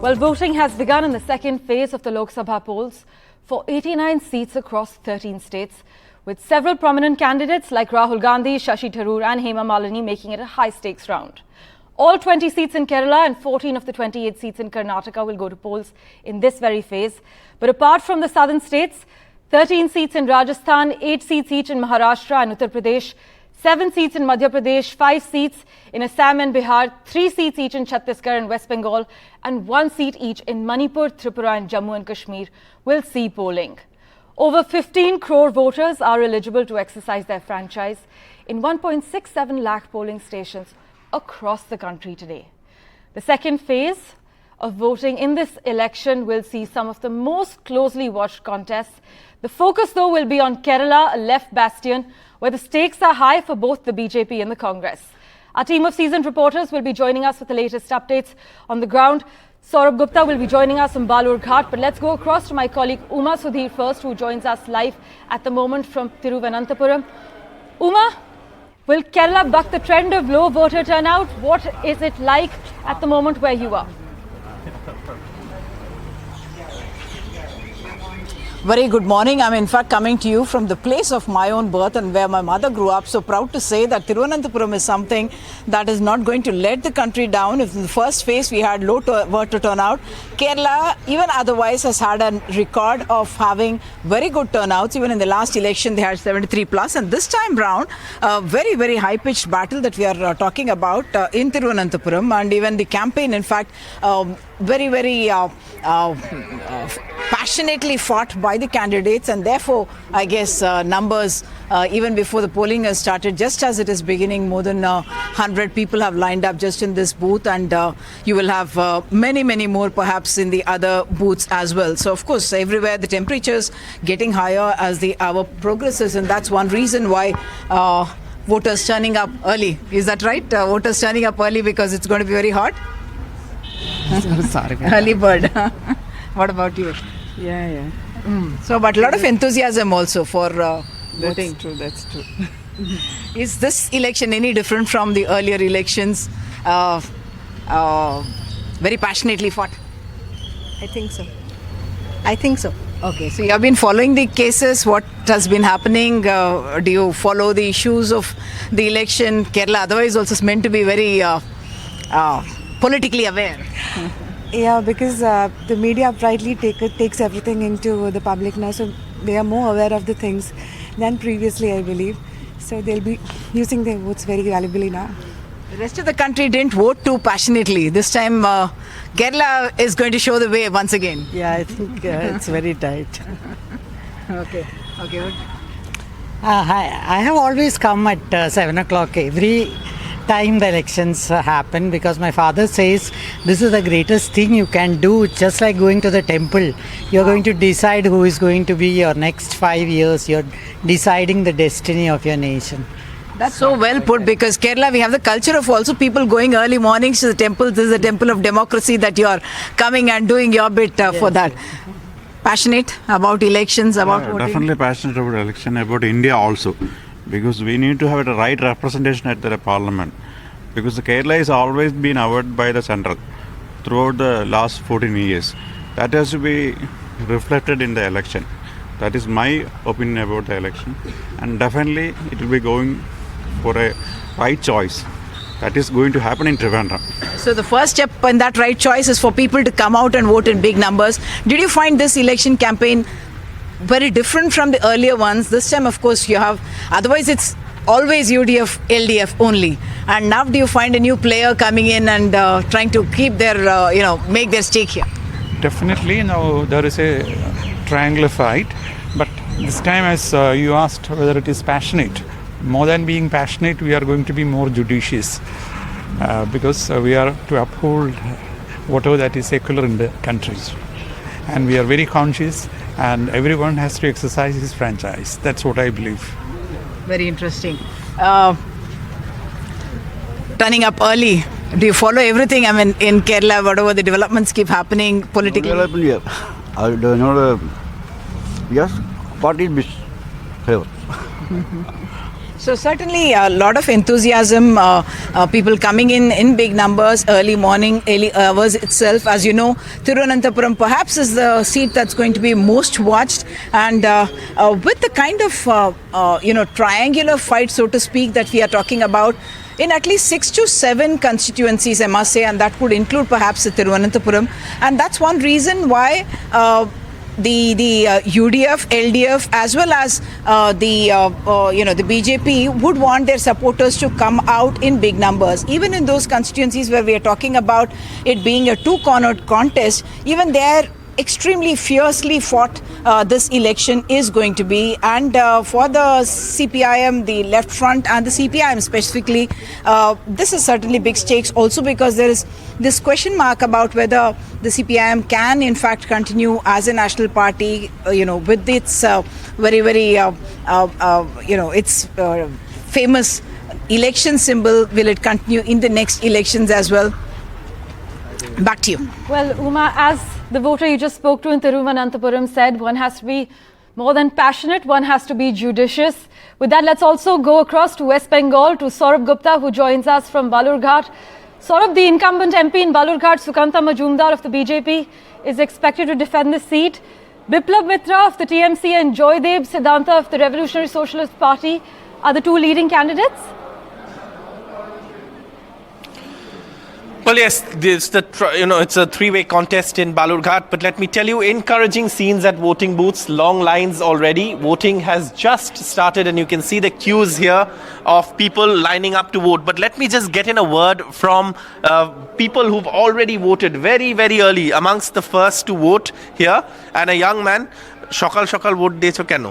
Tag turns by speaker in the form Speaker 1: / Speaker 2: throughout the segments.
Speaker 1: Well, voting has begun in the second phase of the Lok Sabha polls for 89 seats across 13 states, with several prominent candidates like Rahul Gandhi, Shashi Tharoor and Hema Malini making it a high-stakes round. All 20 seats in Kerala and 14 of the 28 seats in Karnataka will go to polls in this very phase. But apart from the southern states, 13 seats in Rajasthan, 8 seats each in Maharashtra and Uttar Pradesh, 7 seats in Madhya Pradesh, 5 seats in Assam and Bihar, 3 seats each in Chhattisgarh and West Bengal, and 1 seat each in Manipur, Tripura and Jammu and Kashmir will see polling. Over 15 crore voters are eligible to exercise their franchise in 1.67 lakh polling stations across the country today. The second phase of voting in this election will see some of the most closely watched contests. The focus, though, will be on Kerala, a left bastion, where the stakes are high for both the BJP and the Congress. Our team of seasoned reporters will be joining us with the latest updates on the ground. Saurabh Gupta will be joining us from Balur Ghat, but let's go across to my colleague Uma Sudhir first, who joins us live at the moment from Thiruvananthapuram. Uma, will Kerala buck the trend of low voter turnout? What is it like at the moment where you are?
Speaker 2: Very good morning. I'm in fact coming to you from the place of my own birth and where my mother grew up. So proud to say that Thiruvananthapuram is something that is not going to let the country down. If in the first phase we had low voter turnout, Kerala even otherwise has had a record of having very good turnouts. Even in the last election they had 73 plus, and this time round a very, very high pitched battle that we are talking about in Thiruvananthapuram, and even the campaign in fact very, very passionately fought by the candidates, and therefore I guess numbers even before the polling has started, just as it is beginning, more than 100 people have lined up just in this booth, and you will have many more perhaps in the other booths as well. So of course everywhere the temperatures getting higher as the hour progresses, and that's one reason why voters turning up early. Is that right? Voters turning up early because it's going to be very hot?
Speaker 3: Sorry.
Speaker 2: Early bird. What about you?
Speaker 3: Yeah.
Speaker 2: So, but a lot of enthusiasm also for voting.
Speaker 3: That's true.
Speaker 2: Is this election any different from the earlier elections? Very passionately fought.
Speaker 3: I think so.
Speaker 2: Okay, so you have been following the cases. What has been happening? Do you follow the issues of the election? Kerala otherwise also is meant to be very politically aware.
Speaker 3: Yeah, because the media brightly takes everything into the public now, so they are more aware of the things than previously, I believe. So they'll be using their votes very valuably now.
Speaker 2: The rest of the country didn't vote too passionately. This time Kerala is going to show the way once again.
Speaker 4: Yeah, I think it's very tight.
Speaker 2: Okay.
Speaker 4: Hi, I have always come at 7 o'clock every time the elections happen, because my father says this is the greatest thing you can do. Just like going to the temple, you're going to decide who is going to be your next 5 years. You're deciding the destiny of your nation.
Speaker 2: That's so well put, because Kerala we have the culture of also people going early mornings to the temple. This is a temple of democracy that you're coming and doing your bit for that. Passionate about elections, about voting?
Speaker 5: Definitely passionate about election, about India also, because we need to have the right representation at the parliament, because the Kerala has always been avoided by the central throughout the last 14 years. That has to be reflected in the election. That is my opinion about the election, and definitely it will be going for a right choice. That is going to happen in Trivandrum.
Speaker 2: So the first step in that right choice is for people to come out and vote in big numbers. Did you find this election campaign very different from the earlier ones? This time, of course, you have, otherwise it's always UDF, LDF only. And now do you find a new player coming in and trying to keep their, make their stake here?
Speaker 6: Definitely, there is a triangular fight. But this time, as you asked whether it is passionate, more than being passionate, we are going to be more judicious, because we are to uphold whatever that is secular in the country. And we are very conscious, and everyone has to exercise his franchise. That's what I believe.
Speaker 2: Very interesting. Turning up early. Do you follow everything? I mean, in Kerala, whatever the developments keep happening politically?
Speaker 7: I don't know. Yes, party is favor.
Speaker 2: So certainly a lot of enthusiasm, people coming in big numbers, early morning, early hours itself. As you know, Thiruvananthapuram perhaps is the seat that's going to be most watched, and with the kind of triangular fight, so to speak, that we are talking about, in at least 6 to 7 constituencies, I must say, and that would include perhaps the Thiruvananthapuram, and that's one reason why the UDF, LDF, as well as the BJP would want their supporters to come out in big numbers. Even in those constituencies where we are talking about it being a two-cornered contest, even there extremely fiercely fought this election is going to be, and for the CPIM, the left front, and the CPIM specifically, this is certainly big stakes also, because there is this question mark about whether the CPIM can in fact continue as a national party, with its its famous election symbol. Will it continue in the next elections as well? Back to you.
Speaker 1: Well, Uma, as the voter you just spoke to in Thiruvananthapuram said, one has to be more than passionate, one has to be judicious. With that, let's also go across to West Bengal, to Saurabh Gupta, who joins us from Balurghat. Saurabh, the incumbent MP in Balurghat, Sukanta Majumdar of the BJP, is expected to defend the seat. Biplab Mitra of the TMC and Joydev Siddhanta of the Revolutionary Socialist Party are the two leading candidates.
Speaker 8: Well, yes, it's a three-way contest in Balurghat, but let me tell you, encouraging scenes at voting booths, long lines already. Voting has just started, and you can see the queues here of people lining up to vote. But let me just get in a word from people who've already voted very, very early, amongst the first to vote here, and a young man. সকাল সকাল vote দিয়েছো কেন?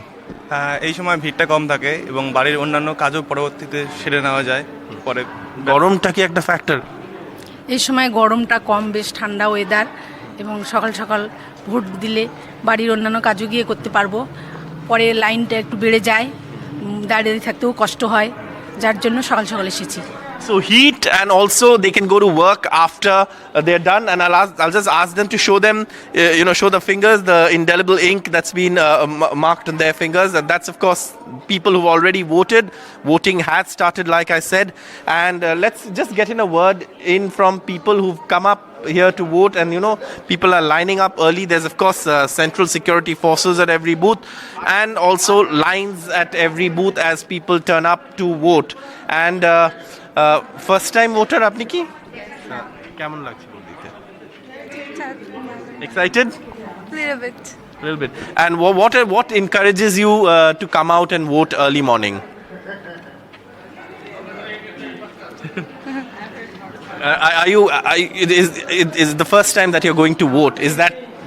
Speaker 9: এই সময় ভিড়টা কম থাকে এবং বাড়ির অন্যান্য কাজও পরবর্তীতে সেরে নেওয়া যায়। পরে
Speaker 8: গরমটা কি একটা ফ্যাক্টর?
Speaker 10: এই সময় গরমটা কম, বেশ ঠান্ডা ওয়েদার, এবং সকাল সকাল ভোট দিলে বাড়ির অন্যান্য কাজও গিয়ে করতে পারবো। পরে লাইনটা একটু বেড়ে যায়, দাঁড়িয়ে থাকতেও কষ্ট হয়, যার জন্য সকাল সকাল এসেছি।
Speaker 8: So heat, and also they can go to work after they're done, and I'll just ask them to show them, show the fingers, the indelible ink that's been marked on their fingers, and that's of course people who've already voted. Voting has started, like I said, and let's just get in a word in from people who've come up here to vote, and people are lining up early. There's of course central security forces at every booth, and also lines at every booth as people turn up to vote. And first time voter apni ki kemon lagche vote dite? Excited? Little bit. And what encourages you to come out and vote early morning? Is the first time that you're going to vote?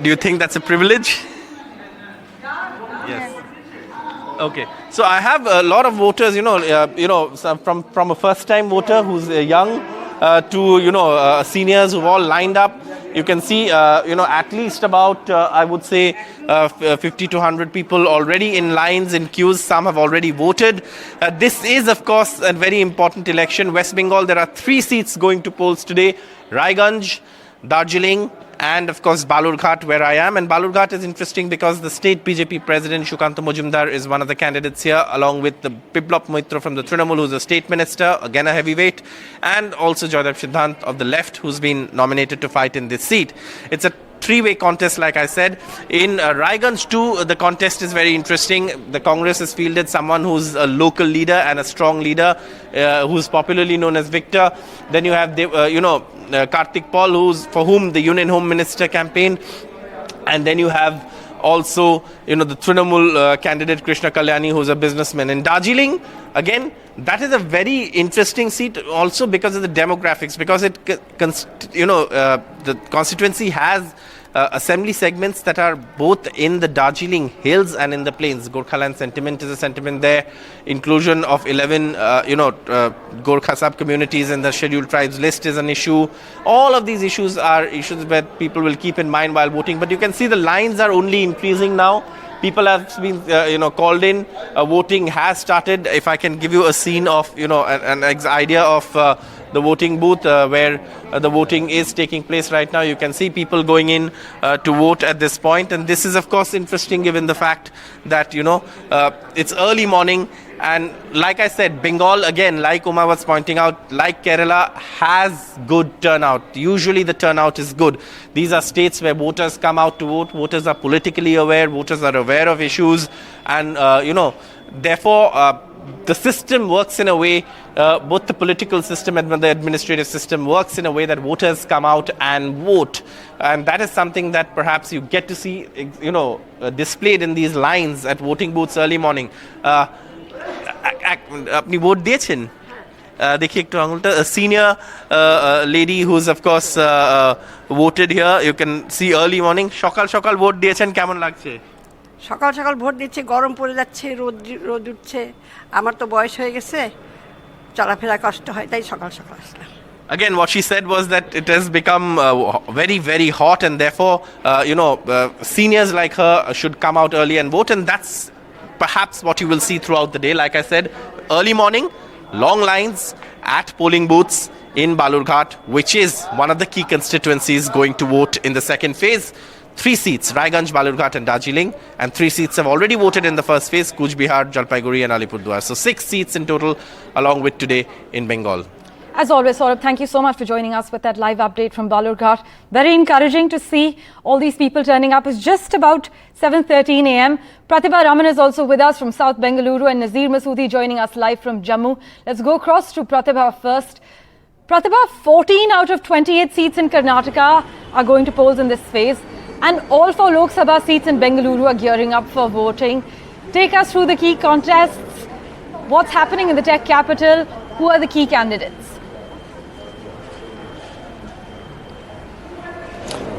Speaker 8: Do you think that's a privilege? Yes. Okay. So I have a lot of voters, from a first-time voter who's young to seniors who've all lined up. You can see, at least about I would say 50 to 100 people already in lines, in queues. Some have already voted. This is, of course, a very important election. West Bengal, there are 3 seats going to polls today: Raiganj, Darjeeling, and of course Balurghat, where I am. And Balurghat is interesting because the state BJP president Sukanta Majumdar is one of the candidates here, along with the Biplab Mitra from the Trinamool, who's a state minister, again a heavyweight, and also Joydev Siddhant of the left, who's been nominated to fight in this seat. It's a 3-way contest, like I said. In Raiganj too, the contest is very interesting. The Congress has fielded someone who's a local leader and a strong leader, who's popularly known as Victor. Then you have Kartik Paul, for whom the Union Home Minister campaigned, and then you have also the Trinamool candidate Krishna Kalyani, who's a businessman. In Darjeeling, again, that is a very interesting seat also because of the demographics, because the constituency has assembly segments that are both in the Darjeeling Hills and in the plains. Gorkhaland sentiment is a sentiment there. Inclusion of 11 Gorkha sub-communities in the scheduled tribes list is an issue. All of these issues are issues that people will keep in mind while voting. But you can see the lines are only increasing now. People have been called in. Voting has started. If I can give you a scene of an idea of the voting booth where the voting is taking place right now. You can see people going in to vote at this point, and this is of course interesting given the fact that it's early morning. And like I said, Bengal, again, like Uma was pointing out, like Kerala, has good turnout. Usually the turnout is good. These are states where voters come out to vote. Voters are politically aware. Voters are aware of issues. And, therefore, the system works in a way, both the political system and the administrative system works in a way that voters come out and vote. And that is something that perhaps you get to see, displayed in these lines at voting booths early morning. আপনি vote দিয়েছেন দেখি একটু আঙুলটা senior lady who's of course voted here. You can see early morning সকাল সকাল vote দিয়েছেন, কেমন লাগছে?
Speaker 11: সকাল সকাল ভোট দিচ্ছে, গরম পড়ে যাচ্ছে, রোদ উঠছে, আমার তো বয়স হয়ে গেছে, চলাফেরা কষ্ট হয়, তাই সকাল সকাল আসলাম.
Speaker 8: Again, what she said was that it has become very, very hot, and therefore, seniors like her should come out early and vote, and that's perhaps what you will see throughout the day. Like I said, early morning, long lines at polling booths in Balurghat, which is one of the key constituencies going to vote in the second phase. 3 seats, Raiganj, Balurghat and Darjeeling, and 3 seats have already voted in the first phase, Cooch Behar, Jalpaiguri and Alipurduar. So 6 seats in total along with today in Bengal.
Speaker 1: As always, Saurabh, thank you so much for joining us with that live update from Balurghat. Very encouraging to see all these people turning up. It's just about 7:13 a.m. Pratibha Raman is also with us from South Bengaluru, and Nazir Masoodi joining us live from Jammu. Let's go across to Pratibha first. Pratibha, 14 out of 28 seats in Karnataka are going to polls in this phase, and all 4 Lok Sabha seats in Bengaluru are gearing up for voting. Take us through the key contests. What's happening in the tech capital? Who are the key candidates?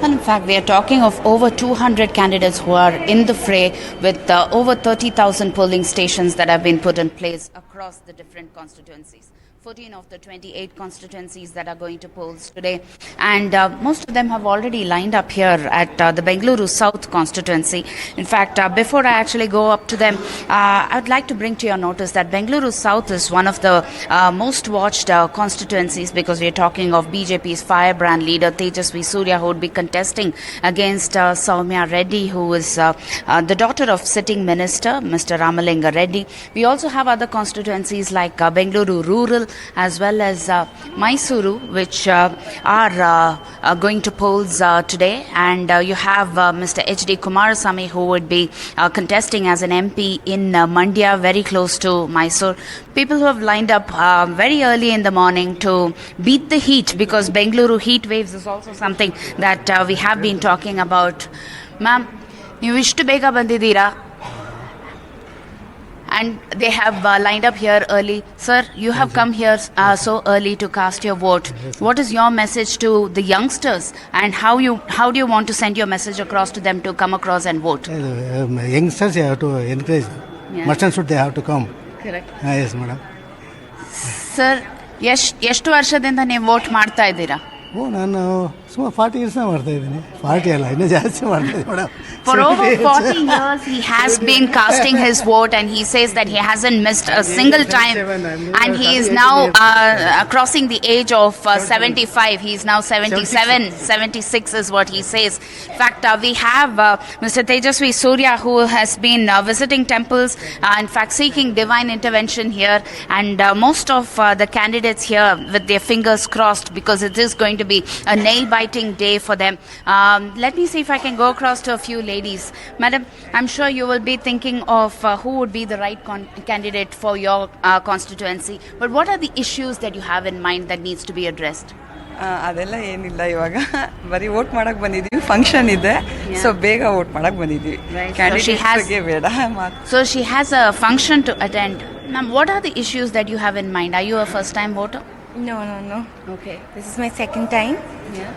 Speaker 12: And in fact, we are talking of over 200 candidates who are in the fray, with over 30,000 polling stations that have been put in place across the different constituencies. 14 of the 28 constituencies that are going to polls today, and most of them have already lined up here at the Bengaluru South constituency. In fact, before I actually go up to them, I would like to bring to your notice that Bengaluru South is one of the most watched constituencies, because we are talking of BJP's firebrand leader Tejasvi Surya, who would be contesting against Soumya Reddy, who is the daughter of sitting minister Mr. Ramalinga Reddy. We also have other constituencies like Bengaluru Rural as well as Mysuru, which are going to polls today, and you have Mr. H.D. Kumarasamy, who would be contesting as an MP in Mandya, very close to Mysore. People who have lined up very early in the morning to beat the heat, because Bengaluru heat waves is also something that we have been talking about. Ma'am, ನೀವು ಇಷ್ಟು ಬೇಗ ಬಂದಿದ್ದೀರಾ? And they have lined up here early. Sir, you have come here so early to cast your vote. What is your message to the youngsters, and how do you want to send your message across to them to come across and vote?
Speaker 7: Youngsters, you have to encourage. Merchants should they have to come.
Speaker 12: Correct.
Speaker 7: Yes, madam.
Speaker 12: Sir, ಎಷ್ಟು ವರ್ಷದಿಂದ ನೀವು vote ಮಾಡ್ತಾ ಇದ್ದೀರಾ?
Speaker 7: ನಾನು ಸುಮಾರು 40 years ಮಾಡ್ತಾ ಇದ್ದೀನಿ. 40 ಅಲ್ಲ, ಇನ್ನೂ ಜಾಸ್ತಿ ಮಾಡ್ತಾ ಇದ್ದೀನಿ madam.
Speaker 12: For over 40 years, he has been casting his vote, and he says that he hasn't missed a single time. And he is now crossing the age of 75. He is now 77, 76 is what he says. In fact, we have Mr. Tejasvi Surya, who has been visiting temples, in fact seeking divine intervention here. And most of the candidates here with their fingers crossed, because it is going to be a nail-biting day for them. Let me see if I can go across to a few ladies. Madam, I'm sure you will be thinking of who would be the right candidate for your constituency. But what are the issues that you have in mind that needs to be addressed?
Speaker 3: ಅದೆಲ್ಲ ಏನಿಲ್ಲ, ಇವಾಗ ಬರೀ vote ಮಾಡಕ್ಕೆ ಬಂದಿದ್ದೀವಿ, function ಇದೆ, so ಬೇಗ vote ಮಾಡಕ್ಕೆ ಬಂದಿದ್ದೀವಿ. ಕ್ಯಾಂಡಿಡೇಟ್ಸ್ಗೆ ಬೇಡ.
Speaker 12: So she has a function to attend. Now, what are the issues that you have in mind? Are you a first-time voter?
Speaker 13: No.
Speaker 12: Okay.
Speaker 13: This is my second time.
Speaker 12: Yeah.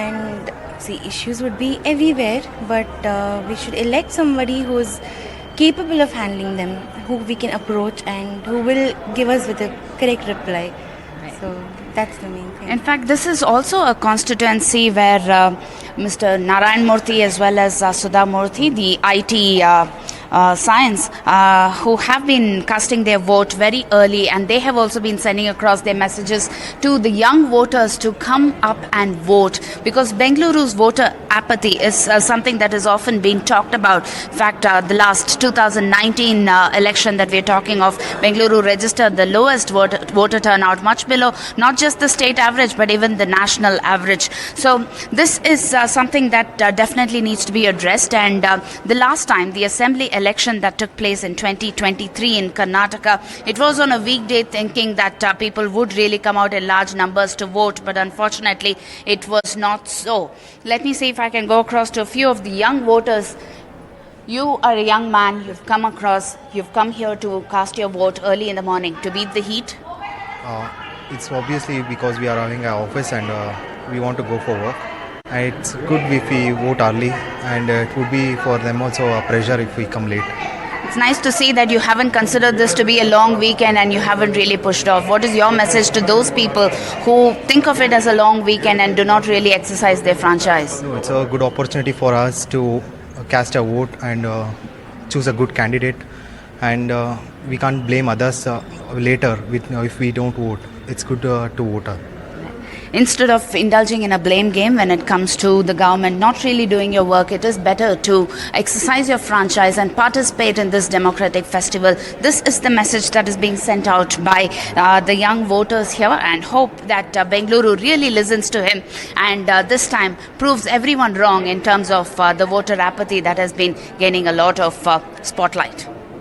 Speaker 13: And see, issues would be everywhere, but we should elect somebody who's capable of handling them, who we can approach and who will give us with a correct reply.
Speaker 12: Right.
Speaker 13: So that's the main thing.
Speaker 12: In fact, this is also a constituency where Mr. Narayan Murthy as well as Sudha Murthy, the IT science who have been casting their vote very early, and they have also been sending across their messages to the young voters to come up and vote, because Bengaluru's voter apathy is something that has often been talked about. In fact, the last 2019 election that we're talking of, Bengaluru registered the lowest voter turnout, much below not just the state average but even the national average. So this is something that definitely needs to be addressed. And the last time, the assembly election that took place in 2023 in Karnataka, it was on a weekday, thinking that people would really come out in large numbers to vote, but unfortunately it was not so. Let me see if I can go across to a few of the young voters. You are a young man, you've come here to cast your vote early in the morning to beat the heat.
Speaker 14: It's obviously because we are having an office and we want to go for work. And it's good if we vote early, and it would be for them also a pressure if we come late.
Speaker 12: It's nice to see that you haven't considered this to be a long weekend and you haven't really pushed off. What is your message to those people who think of it as a long weekend and do not really exercise their franchise?
Speaker 14: No, it's a good opportunity for us to cast a vote and choose a good candidate, and we can't blame others later if we don't vote. It's good to vote.
Speaker 12: Instead of indulging in a blame game when it comes to the government not really doing your work, it is better to exercise your franchise and participate in this democratic festival. This is the message that is being sent out by the young voters here, and hope that Bengaluru really listens to him and this time proves everyone wrong in terms of the voter apathy that has been gaining a lot of spotlight.